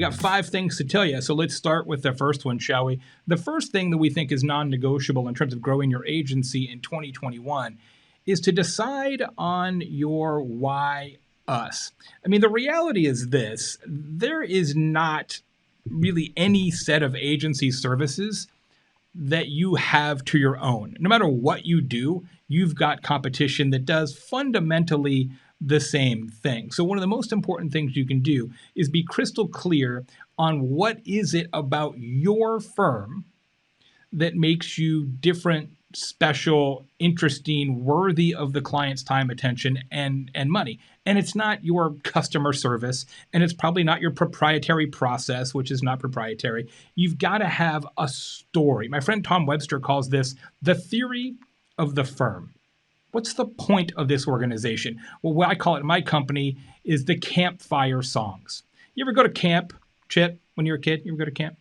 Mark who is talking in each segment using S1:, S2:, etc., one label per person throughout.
S1: got 5 things to tell you. So let's start with the first one, shall we? The first thing that we think is non-negotiable in terms of growing your agency in 2021 is to decide on your why us. I mean, the reality is this: there is not really any set of agency services that you have to your own. No matter what you do, you've got competition that does fundamentally the same thing. So one of the most important things you can do is be crystal clear on what is it about your firm that makes you different, special, interesting, worthy of the client's time, attention, and money. And it's not your customer service, and it's probably not your proprietary process, which is not proprietary. You've got to have a story. My friend Tom Webster calls this the theory of the firm. What's the point of this organization? Well, what I call it in my company is the campfire songs. You ever go to camp, Chip, when you were a kid? You ever go to camp?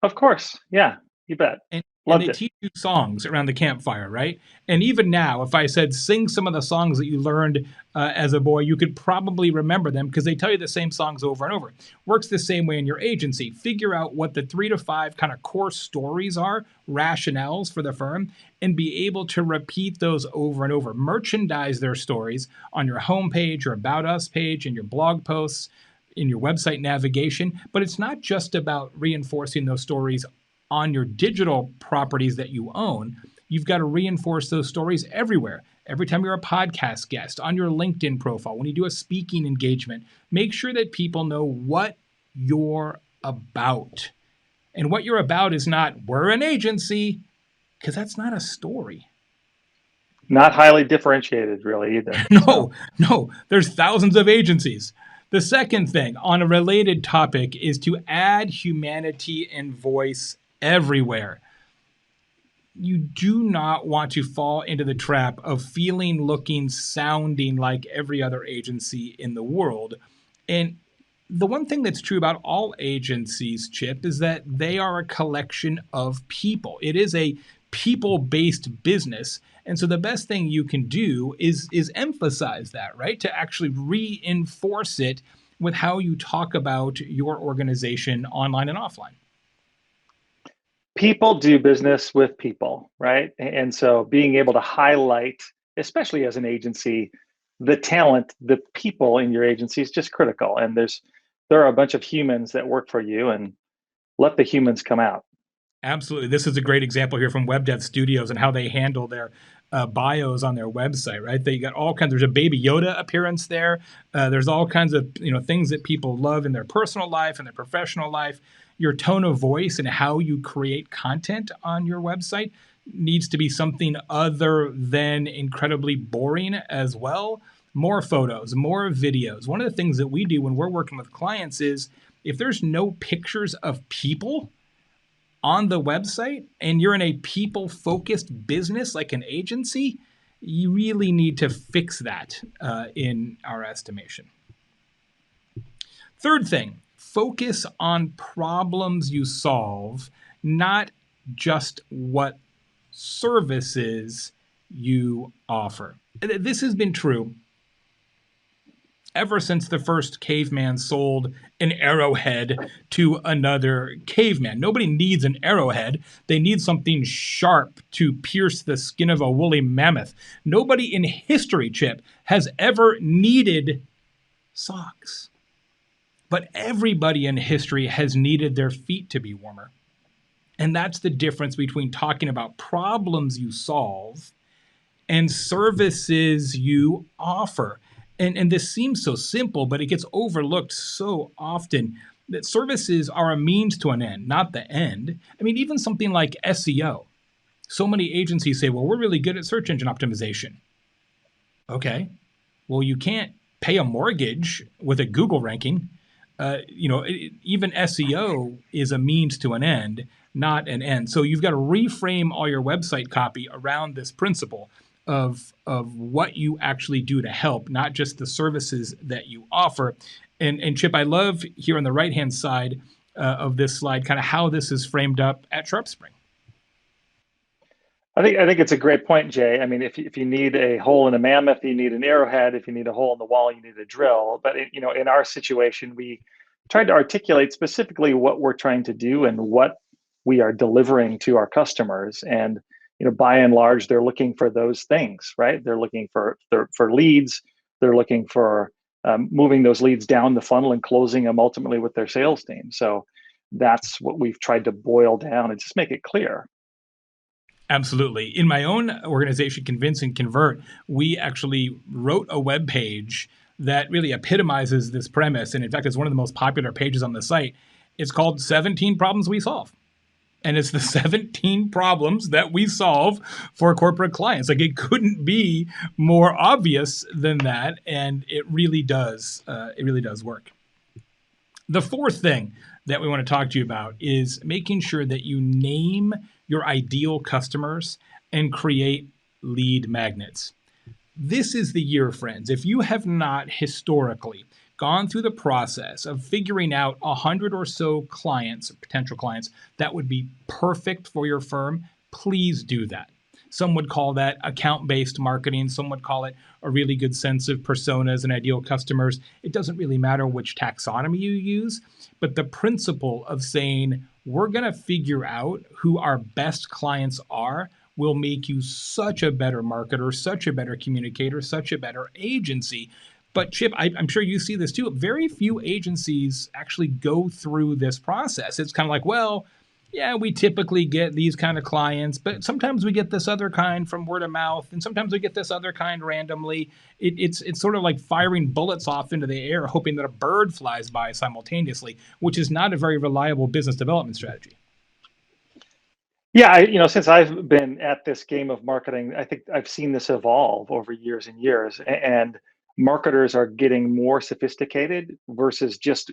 S2: Of course. Yeah, you bet.
S1: And
S2: Loved
S1: they
S2: it.
S1: teach you songs around the campfire, right? And even now, if I said sing some of the songs that you learned as a boy, you could probably remember them because they tell you the same songs over and over. Works the same way in your agency. Figure out what the 3 to 5 kind of core stories are, rationales for the firm, and be able to repeat those over and over. Merchandise their stories on your homepage, your About Us page, in your blog posts, in your website navigation. But it's not just about reinforcing those stories on your digital properties that you own. You've got to reinforce those stories everywhere. Every time you're a podcast guest, on your LinkedIn profile, when you do a speaking engagement, make sure that people know what you're about. And what you're about is not, we're an agency, because that's not a story.
S2: Not highly differentiated, really, either.
S1: No,
S2: So,
S1: no, there's thousands of agencies. The second thing on a related topic is to add humanity and voice everywhere. You do not want to fall into the trap of feeling, looking, sounding like every other agency in the world. And the one thing that's true about all agencies, Chip, is that they are a collection of people. It is a people-based business. And so the best thing you can do is emphasize that, right? To actually reinforce it with how you talk about your organization online and offline.
S2: people do business with people, right? And so being able to highlight, especially as an agency, the talent, the people in your agency is just critical. And there are a bunch of humans that work for you, and let the humans come out.
S1: Absolutely. This is a great example here from Web Dev Studios and how they handle their bios on their website, right? They got all kinds, there's a Baby Yoda appearance there. There's all kinds of, things that people love in their personal life and their professional life. Your tone of voice and how you create content on your website needs to be something other than incredibly boring as well. More photos, more videos. One of the things that we do when we're working with clients is if there's no pictures of people on the website and you're in a people focused business like an agency, you really need to fix that in our estimation. Third thing, focus on problems you solve, not just what services you offer. This has been true ever since the first caveman sold an arrowhead to another caveman. Nobody needs an arrowhead. They need something sharp to pierce the skin of a woolly mammoth. Nobody in history, Chip, has ever needed socks. But everybody in history has needed their feet to be warmer. And that's the difference between talking about problems you solve and services you offer. And this seems so simple, but it gets overlooked so often that services are a means to an end, not the end. I mean, even something like SEO. So many agencies say, well, we're really good at search engine optimization. Okay. Well, you can't pay a mortgage with a Google ranking. Even SEO is a means to an end, not an end. So you've got to reframe all your website copy around this principle of what you actually do to help, not just the services that you offer. And Chip, I love here on the right-hand side of this slide, kind of how this is framed up at SharpSpring.
S2: I think it's a great point, Jay. I mean, if you need a hole in a mammoth, you need an arrowhead. If you need a hole in the wall, you need a drill. But in our situation, tried to articulate specifically what we're trying to do and what we are delivering to our customers. And by and large, they're looking for those things, right? They're looking for leads. They're looking for moving those leads down the funnel and closing them ultimately with their sales team. So that's what we've tried to boil down and just make it clear.
S1: Absolutely. In my own organization, Convince and Convert, we actually wrote a web page that really epitomizes this premise. And in fact, it's one of the most popular pages on the site. It's called 17 Problems We Solve. And it's the 17 problems that we solve for corporate clients. Like, it couldn't be more obvious than that. And it really does. It really does work. The fourth thing that we want to talk to you about is making sure that you name your ideal customers and create lead magnets. This is the year, friends. If you have not historically gone through the process of figuring out 100 or so clients, potential clients, that would be perfect for your firm, please do that. Some would call that account-based marketing. Some would call it a really good sense of personas and ideal customers. It doesn't really matter which taxonomy you use, but the principle of saying, we're going to figure out who our best clients are will make you such a better marketer, such a better communicator, such a better agency. But Chip, I'm sure you see this too. Very few agencies actually go through this process. It's kind of like, well, yeah, we typically get these kind of clients, but sometimes we get this other kind from word of mouth, and sometimes we get this other kind randomly. It's sort of like firing bullets off into the air, hoping that a bird flies by simultaneously, which is not a very reliable business development strategy.
S2: Yeah, since I've been at this game of marketing, I think I've seen this evolve over years and years, and marketers are getting more sophisticated versus just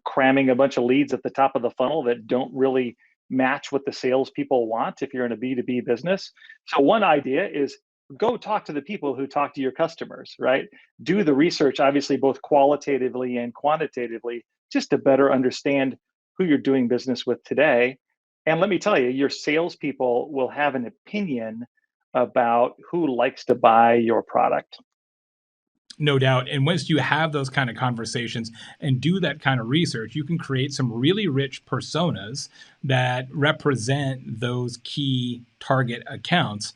S2: cramming a bunch of leads at the top of the funnel that don't really match what the salespeople want if you're in a B2B business. So one idea is go talk to the people who talk to your customers, right? Do the research, obviously, both qualitatively and quantitatively, just to better understand who you're doing business with today. And let me tell you, your salespeople will have an opinion about who likes to buy your product.
S1: No doubt. And once you have those kind of conversations and do that kind of research, you can create some really rich personas that represent those key target accounts.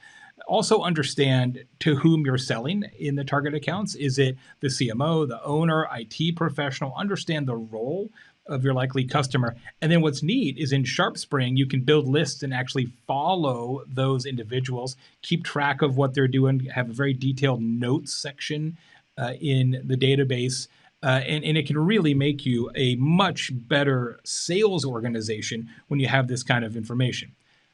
S1: Also understand to whom you're selling in the target accounts. Is it the CMO, the owner, IT professional? Understand the role of your likely customer. And then what's neat is in SharpSpring, you can build lists and actually follow those individuals, keep track of what they're doing, have a very detailed notes section in the database. And it can really make you a much better sales organization when you have this kind of information.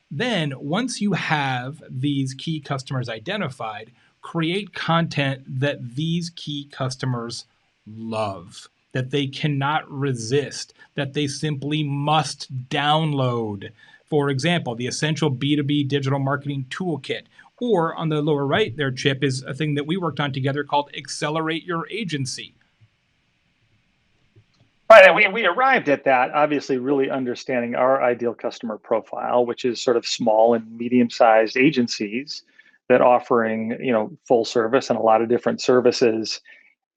S1: Then, once you have these key customers identified, create content that these key customers love, that they cannot resist, that they simply must download. For example, the Essential B2B Digital Marketing Toolkit. Or on the lower right there, Chip, is a thing that we worked on together called Accelerate Your Agency.
S2: Right, and we arrived at that, obviously, really understanding our ideal customer profile, which is sort of small and medium-sized agencies that offering, full service and a lot of different services.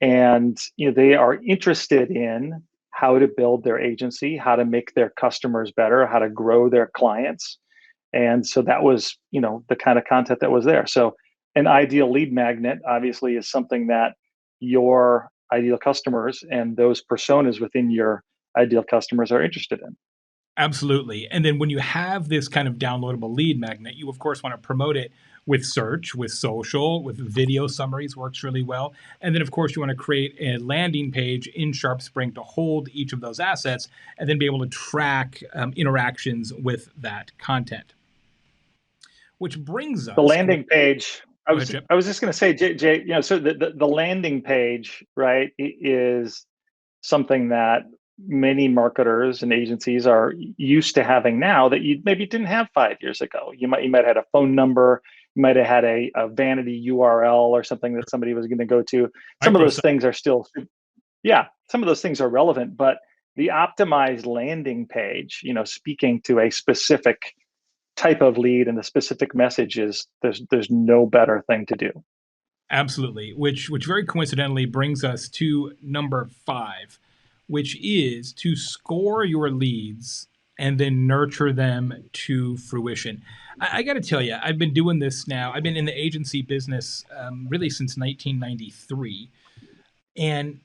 S2: And they are interested in how to build their agency, how to make their customers better, how to grow their clients. And so that was, the kind of content that was there. So an ideal lead magnet obviously is something that your ideal customers and those personas within your ideal customers are interested in.
S1: Absolutely. And then when you have this kind of downloadable lead magnet, you of course want to promote it with search, with social, with video summaries works really well. And then of course you want to create a landing page in SharpSpring to hold each of those assets and then be able to track interactions with that content. Which brings
S2: The
S1: us
S2: landing page. I
S1: Go ahead,
S2: was
S1: Chip.
S2: I was just going to say, Jay, so the landing page, right, is something that many marketers and agencies are used to having now that you maybe didn't have 5 years ago. You might have had a phone number, you might have had a vanity URL or something that somebody was going to go to. Some of those
S1: Microsite.
S2: things are still, yeah, some of those things are relevant, but the optimized landing page, speaking to a specific type of lead and the specific message is there's no better thing to do.
S1: Absolutely. Which very coincidentally brings us to number 5. which is to score your leads and then nurture them to fruition. I got to tell you, I've been doing this now. I've been in the agency business really since 1993. And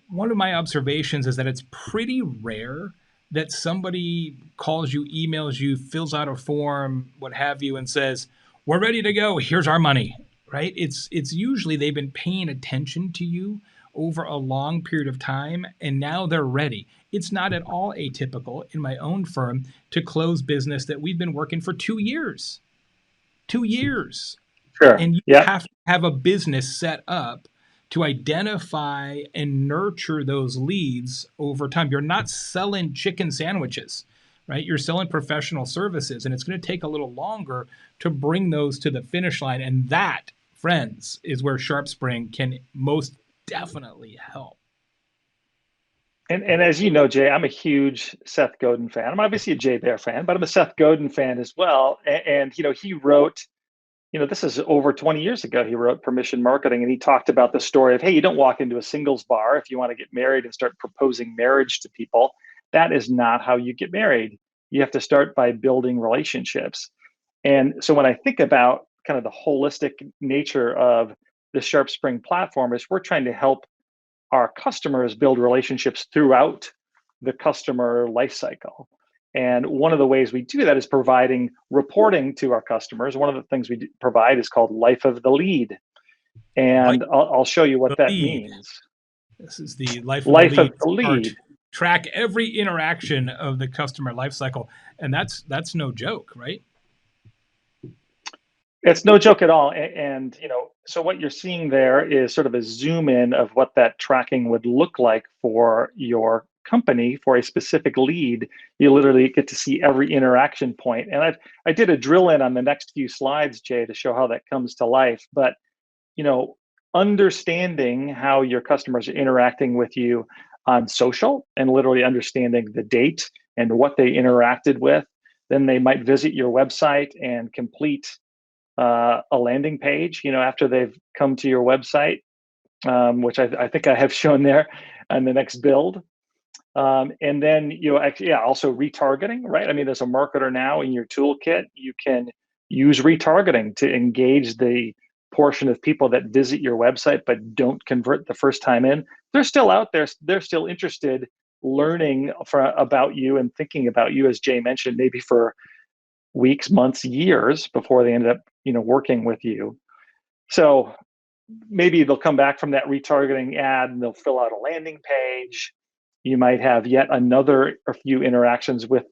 S1: one of my observations is that it's pretty rare that somebody calls you, emails you, fills out a form, what have you, and says, "We're ready to go. Here's our money." Right? It's usually they've been paying attention to you over a long period of time and now they're ready. It's not at all atypical in my own firm to close business that we've been working for 2 years. 2 years.
S2: Sure.
S1: And you
S2: Yep.
S1: have to have a business set up to identify and nurture those leads over time. You're not selling chicken sandwiches, right? You're selling professional services, and it's going to take a little longer to bring those to the finish line. And that, friends, is where SharpSpring can most definitely help.
S2: And as you know, Jay, I'm a huge Seth Godin fan. I'm obviously a Jay Bear fan, but I'm a Seth Godin fan as well. And he wrote, this is over 20 years ago. He wrote Permission Marketing, and he talked about the story of, hey, you don't walk into a singles bar if you want to get married and start proposing marriage to people. That is not how you get married. You have to start by building relationships. And so when I think about kind of the holistic nature of the SharpSpring platform, is we're trying to help our customers build relationships throughout the customer lifecycle. And one of the ways we do that is providing reporting to our customers. One of the things we provide is called Life of the Lead.
S1: Life
S2: And I'll show you what
S1: of the
S2: that
S1: lead.
S2: means.
S1: This is the Life of the
S2: Life
S1: Lead
S2: of the
S1: chart.
S2: Lead.
S1: Track every interaction of the customer lifecycle, and that's no joke, right?
S2: It's no joke at all. And, so what you're seeing there is sort of a zoom in of what that tracking would look like for your company for a specific lead. You literally get to see every interaction point. And I did a drill in on the next few slides, Jay, to show how that comes to life. But, you know, understanding how your customers are interacting with you on social and literally understanding the date and what they interacted with, then they might visit your website and complete a landing page, after they've come to your website, which I think I have shown there on the next build. And then, actually, yeah, also retargeting, right? I mean, as a marketer now in your toolkit, you can use retargeting to engage the portion of people that visit your website but don't convert the first time in. They're still out there. They're still interested learning about you and thinking about you, as Jay mentioned, maybe for weeks, months, years before they ended up, working with you. So maybe they'll come back from that retargeting ad and they'll fill out a landing page. You might have yet another a few interactions with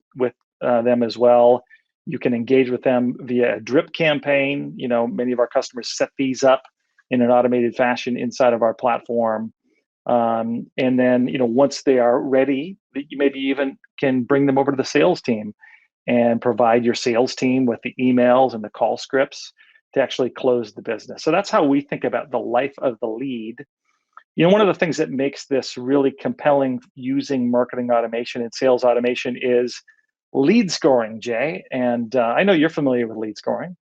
S2: them as well. You can engage with them via a drip campaign. Many of our customers set these up in an automated fashion inside of our platform. And then, once they are ready, you maybe even can bring them over to the sales team and provide your sales team with the emails and the call scripts to actually close the business. So that's how we think about the life of the lead. One of the things that makes this really compelling using marketing automation and sales automation is lead scoring, Jay. And I know you're familiar with lead scoring.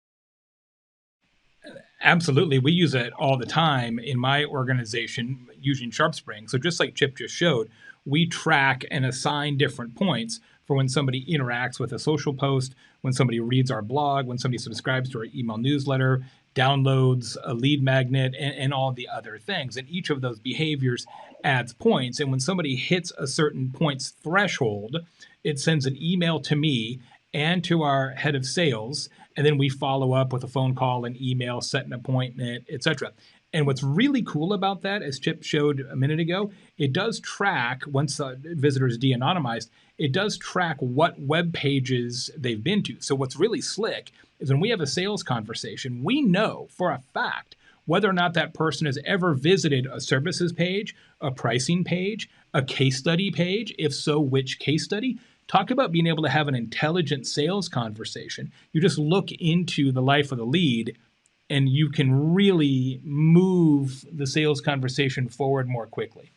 S1: Absolutely. We use it all the time in my organization using SharpSpring. So just like Chip just showed, we track and assign different points for when somebody interacts with a social post, when somebody reads our blog, when somebody subscribes to our email newsletter, downloads a lead magnet, and all the other things. And each of those behaviors adds points. And when somebody hits a certain points threshold, it sends an email to me and to our head of sales, and then we follow up with a phone call, an email, set an appointment, etc. And what's really cool about that, as Chip showed a minute ago, it does track, once the visitor is de-anonymized, it does track what web pages they've been to. So what's really slick is when we have a sales conversation, we know for a fact whether or not that person has ever visited a services page, a pricing page, a case study page, if so, which case study. Talk about being able to have an intelligent sales conversation. You just look into the life of the lead and you can really move the sales conversation forward more quickly.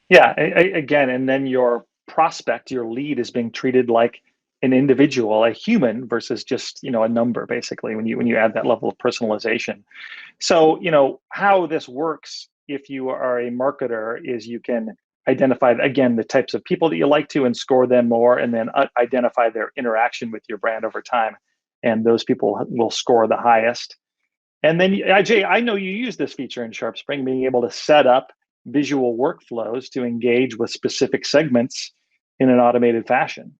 S2: Yeah, again, and then your prospect, your lead is being treated like an individual, a human versus just, a number basically when you add that level of personalization. So, how this works if you are a marketer is you can identify, again, the types of people that you like to and score them more, and then identify their interaction with your brand over time. And those people will score the highest. And then, Jay, I know you use this feature in SharpSpring, being able to set up visual workflows to engage with specific segments in an automated fashion.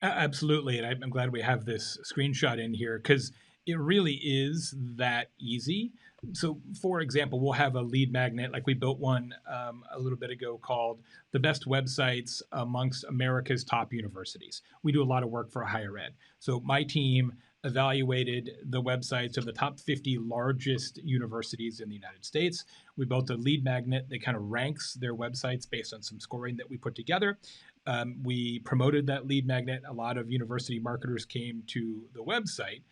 S1: Absolutely. And I'm glad we have this screenshot in here because it really is that easy. So, for example, we'll have a lead magnet, like we built one a little bit ago called The Best Websites Amongst America's Top Universities. We do a lot of work for higher ed. So, my team evaluated the websites of the top 50 largest universities in the United States. We built a lead magnet that kind of ranks their websites based on some scoring that we put together. We promoted that lead magnet. A lot of university marketers came to the website.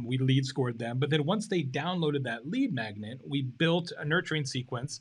S1: We lead scored them. But then once they downloaded that lead magnet, we built a nurturing sequence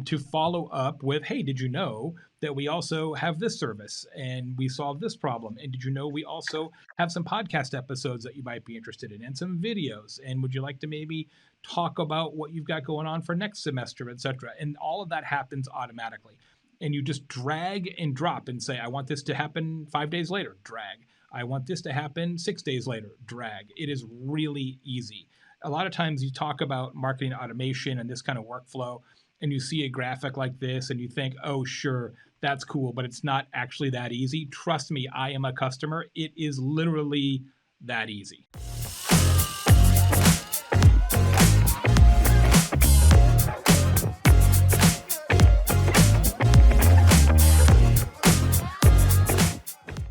S1: to follow up with, hey, did you know that we also have this service and we solve this problem? And did you know we also have some podcast episodes that you might be interested in and some videos? And would you like to maybe talk about what you've got going on for next semester, et cetera? And all of that happens automatically. And you just drag and drop and say, I want this to happen 5 days later, drag. I want this to happen 6 days later, drag. It is really easy. A lot of times you talk about marketing automation and this kind of workflow, and you see a graphic like this and you think, oh, sure, that's cool, but it's not actually that easy. Trust me, I am a customer. It is literally that easy.